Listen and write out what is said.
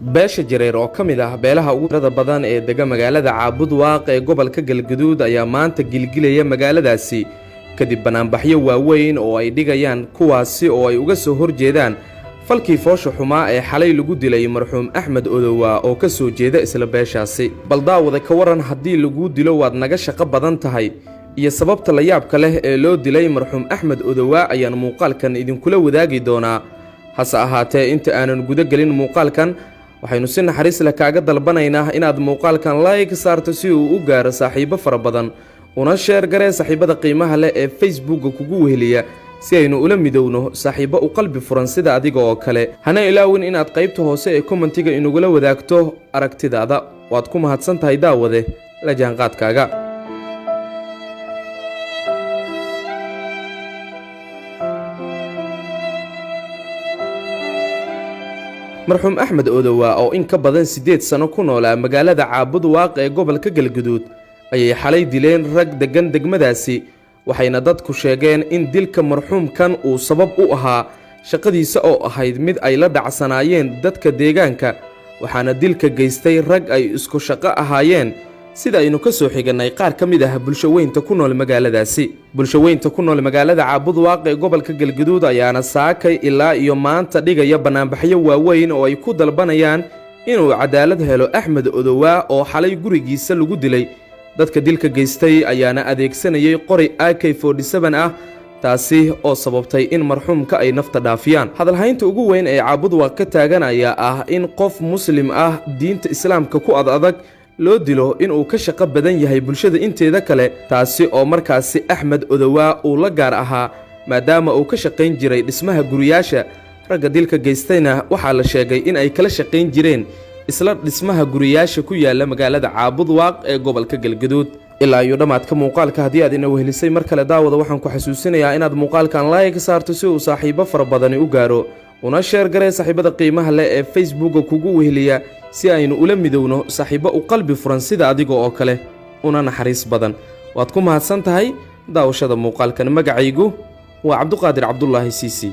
beesha jareer oo ka mid ah beelaha ugu tirada badan ee dega magaalada Caabudwaaq ee gobolka Galgaduud ayaa maanta gilgilaya magaaladaasi kadib banaanbaxyo waaweyn oo ay dhigayaan kuwaasi oo ay uga soo horjeedaan falkii foosha xumaa ee xalay lagu dilay marxuum Axmed Odowa oo ka soo jeeda isla beeshaasi baldaawada ka waran haddii lagu dilo waad naga shaqo badan tahay iyo sababta la yaabka leh ee loo dilay marxuum Axmed Odowa ayaan muuqaalkan idinkula wadaagi doonaa hase ahaatee inta aanan guda galin muuqaalkan waxaynu si naxariis leh kaaga dalbanaynaa inaad muuqaalkan like saarto si uu u gaaro saaxiibo fara badan una share garee saaxiibada qiimaha leh ee Facebook kugu weheliya si aynu ula midowno saaxiibo u qalbi furan sida adiga oo kale hana ilaawin inaad qaybta hoose ee commentiga inugula wadaagto aragtidaada waad ku mahadsan tahay daawade la jaanqaadkaaga marxuum Axmed Odowa oo in ka badan 8 sano ku noolaa magaalada Caabudwaaq ee gobolka Galgaduud ayay xalay dileen rag degan degmadaasi waxayna dadku sheegeen in dilka marxuumkan uu sabab u ahaa shaqadiisa oo ahayd mid ay la dhacsanaayeen dadka deegaanka waxaana dilka geystay rag ay isku shaqo ahaayeen sida aynu ka soo xiganay qaar ka mid ah bulshaweynta ku nool magaaladaasi bulshaweynta ku nool magaalada Caabudwaaq ee gobolka Galgaduud ayaana saakay ilaa iyo maanta dhigaya banaanbaxyo waaweyn oo ay ku dalbanayaan inuu cadaalad helo Axmed Odowa oo xalay gurigiisa lagu dilay dadka dilka geystay ayaana adeegsanayay qori AK47 ah taasi oo sababtay in marxuumka ay nafta dhaafiyaan hadalhaynta ugu weyn ee Caabudwaaq ka taagan ayaa ah in qof muslim ah diinta islaamka ku adag loo dilo inuu ka shaqo badan yahay bulshada inteeda kale taasi oo markaasi Axmed Odowa uu la gaar ahaa maadaama uu ka shaqayn jiray dhismaha guriyaasha ragga dilka geystayna waxaa la sheegay in ay kala shaqayn jireen isla dhismaha guriyaasha ku yaala magaalada Caabudwaaq ee gobolka Galgaduud ilaa iyo dhamaadka muuqaalka haddii aad ina wehelisay mar kale daawada waxaan ku xasuusinayaa inaad muuqaalkan like saarto si uu saaxiibo fara badan u gaaro una share garee saaxiibada qiimaha leh ee Facebook kugu weheliya si aynu ula midowno saaxiibo u qalbi furan sida adiga oo kale una naxariis badan waad ku mahadsan tahay daawashada muuqaalkan magacaygu waa Cabduqaadir Cabdullaahi Siisi